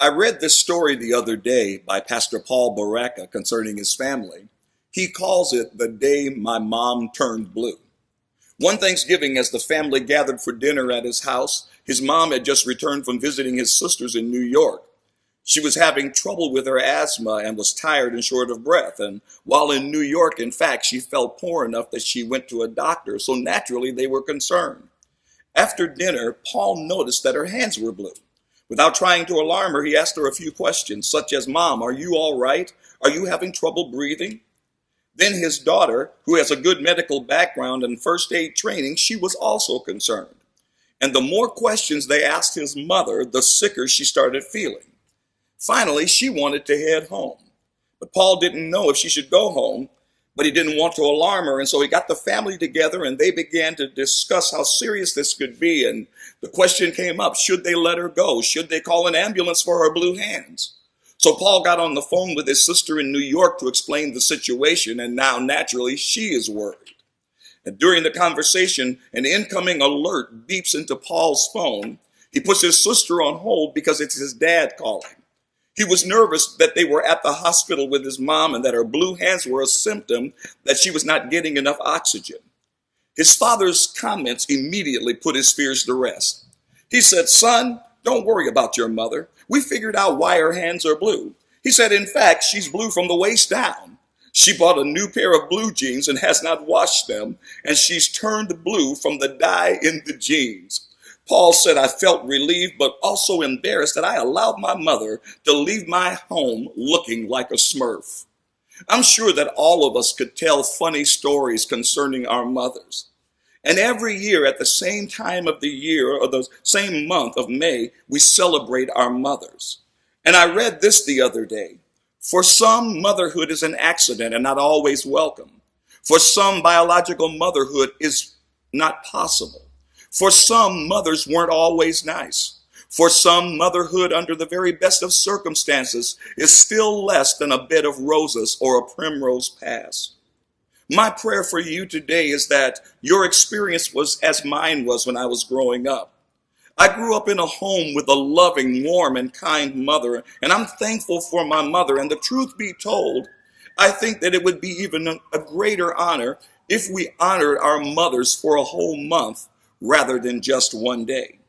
I read this story the other day by Pastor Paul Baraka concerning his family. He calls it the day my mom turned blue. One Thanksgiving, as the family gathered for dinner at his house, his mom had just returned from visiting his sisters in New York. She was having trouble with her asthma and was tired and short of breath. And while in New York, in fact, she felt poor enough that she went to a doctor. So naturally, they were concerned. After dinner, Paul noticed that her hands were blue. Without trying to alarm her, he asked her a few questions, such as, "Mom, are you all right? Are you having trouble breathing?" Then his daughter, who has a good medical background and first aid training, she was also concerned. And the more questions they asked his mother, the sicker she started feeling. Finally, she wanted to head home. But Paul didn't know if she should go home, but he didn't want to alarm her. And so he got the family together and they began to discuss how serious this could be. And the question came up, should they let her go? Should they call an ambulance for her blue hands? So Paul got on the phone with his sister in New York to explain the situation. And now, naturally, she is worried. And during the conversation, an incoming alert beeps into Paul's phone. He puts his sister on hold because it's his dad calling. He was nervous that they were at the hospital with his mom and that her blue hands were a symptom that she was not getting enough oxygen. His father's comments immediately put his fears to rest. He said, "Son, don't worry about your mother. We figured out why her hands are blue." He said, "In fact, she's blue from the waist down. She bought a new pair of blue jeans and has not washed them, and she's turned blue from the dye in the jeans." Paul said, "I felt relieved, but also embarrassed that I allowed my mother to leave my home looking like a Smurf." I'm sure that all of us could tell funny stories concerning our mothers. And every year at the same time of the year, or the same month of May, we celebrate our mothers. And I read this the other day. For some, motherhood is an accident and not always welcome. For some, biological motherhood is not possible. For some, mothers weren't always nice. For some, motherhood under the very best of circumstances is still less than a bed of roses or a primrose path. My prayer for you today is that your experience was as mine was when I was growing up. I grew up in a home with a loving, warm, and kind mother, and I'm thankful for my mother. And the truth be told, I think that it would be even a greater honor if we honored our mothers for a whole month rather than just one day.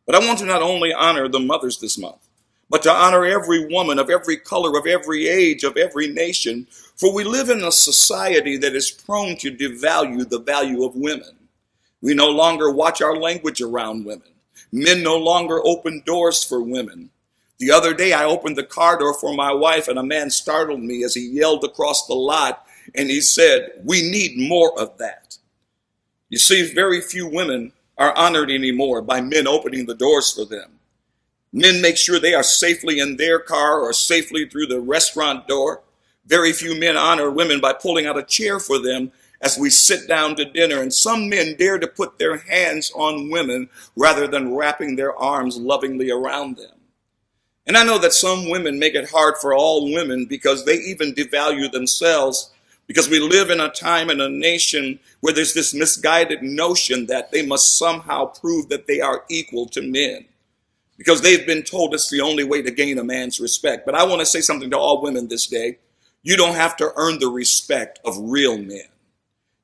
But I want to not only honor the mothers this month, but to honor every woman of every color, of every age, of every nation, for we live in a society that is prone to devalue the value of women. We no longer watch our language around women. Men no longer open doors for women. The other day, I opened the car door for my wife, and a man startled me as he yelled across the lot, and he said, "We need more of that." You see, very few women are honored anymore by men opening the doors for them. Men make sure they are safely in their car or safely through the restaurant door. Very few men honor women by pulling out a chair for them as we sit down to dinner. And some men dare to put their hands on women rather than wrapping their arms lovingly around them. And I know that some women make it hard for all women because they even devalue themselves, because we live in a time and a nation where there's this misguided notion that they must somehow prove that they are equal to men, because they've been told it's the only way to gain a man's respect. But I want to say something to all women this day. You don't have to earn the respect of real men.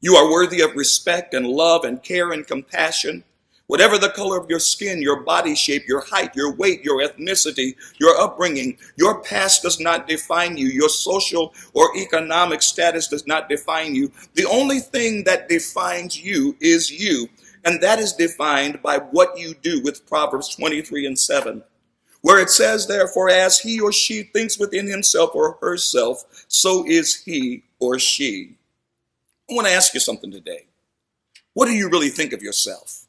You are worthy of respect and love and care and compassion. Whatever the color of your skin, your body shape, your height, your weight, your ethnicity, your upbringing, your past does not define you. Your social or economic status does not define you. The only thing that defines you is you, and that is defined by what you do with Proverbs 23:7, where it says, "Therefore, as he or she thinks within himself or herself, so is he or she." I want to ask you something today. What do you really think of yourself?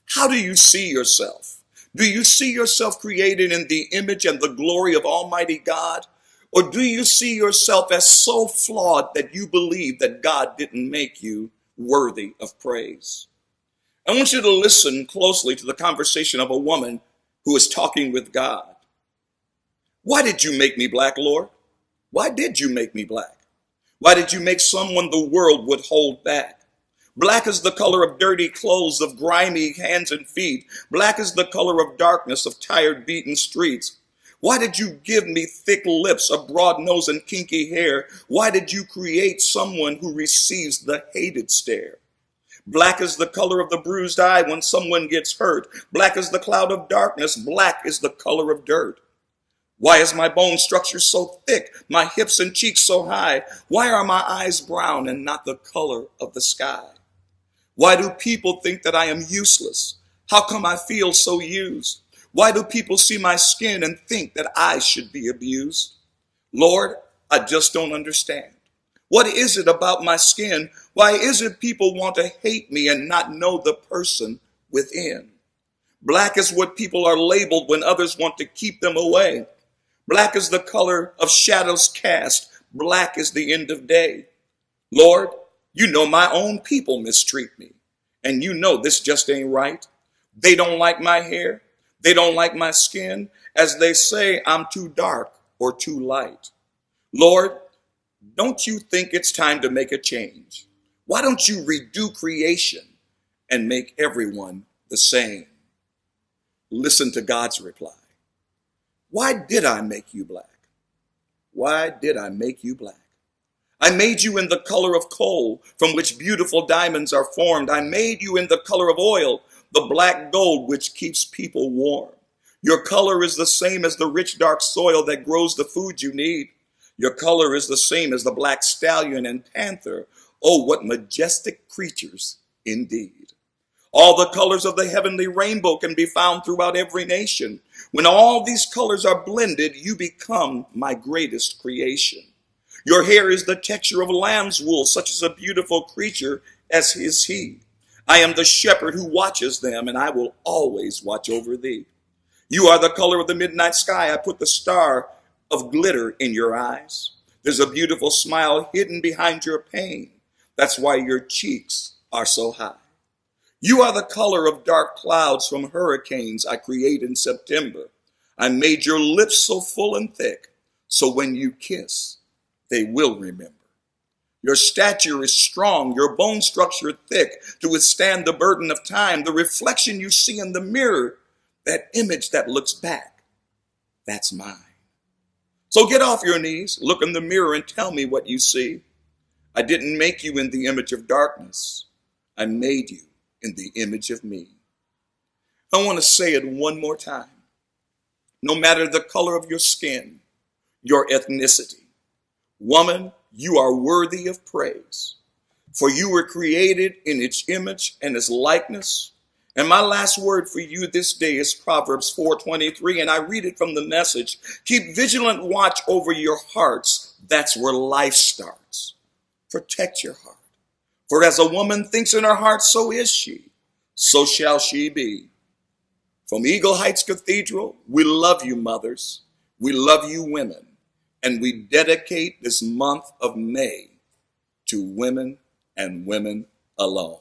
How do you see yourself? Do you see yourself created in the image and the glory of Almighty God? Or do you see yourself as so flawed that you believe that God didn't make you worthy of praise? I want you to listen closely to the conversation of a woman who is talking with God. Why did you make me black, Lord? Why did you make me black? Why did you make someone the world would hold back? Black is the color of dirty clothes, of grimy hands and feet. Black is the color of darkness, of tired, beaten streets. Why did you give me thick lips, a broad nose, and kinky hair? Why did you create someone who receives the hated stare? Black is the color of the bruised eye when someone gets hurt. Black is the cloud of darkness. Black is the color of dirt. Why is my bone structure so thick, my hips and cheeks so high? Why are my eyes brown and not the color of the sky? Why do people think that I am useless? How come I feel so used? Why do people see my skin and think that I should be abused? Lord, I just don't understand. What is it about my skin? Why is it people want to hate me and not know the person within? Black is what people are labeled when others want to keep them away. Black is the color of shadows cast. Black is the end of day. Lord, you know my own people mistreat me. And you know this just ain't right. They don't like my hair. They don't like my skin. As they say, I'm too dark or too light. Lord, don't you think it's time to make a change? Why don't you redo creation and make everyone the same? Listen to God's reply. Why did I make you black? Why did I make you black? I made you in the color of coal, from which beautiful diamonds are formed. I made you in the color of oil, the black gold which keeps people warm. Your color is the same as the rich dark soil that grows the food you need. Your color is the same as the black stallion and panther. Oh, what majestic creatures indeed. All the colors of the heavenly rainbow can be found throughout every nation. When all these colors are blended, you become my greatest creation. Your hair is the texture of lamb's wool, such as a beautiful creature as is he. I am the shepherd who watches them, and I will always watch over thee. You are the color of the midnight sky. I put the star of glitter in your eyes. There's a beautiful smile hidden behind your pain. That's why your cheeks are so high. You are the color of dark clouds from hurricanes I create in September. I made your lips so full and thick, so when you kiss, they will remember. Your stature is strong, your bone structure thick to withstand the burden of time. The reflection you see in the mirror, that image that looks back, that's mine. So get off your knees, look in the mirror and tell me what you see. I didn't make you in the image of darkness. I made you in the image of me. I want to say it one more time. No matter the color of your skin, your ethnicity, woman, you are worthy of praise. For you were created in its image and its likeness. And my last word for you this day is Proverbs 4:23, and I read it from the Message. Keep vigilant watch over your hearts. That's where life starts. Protect your heart. For as a woman thinks in her heart, so is she. So shall she be. From Eagle Heights Cathedral, we love you, mothers. We love you, women. And we dedicate this month of May to women and women alone.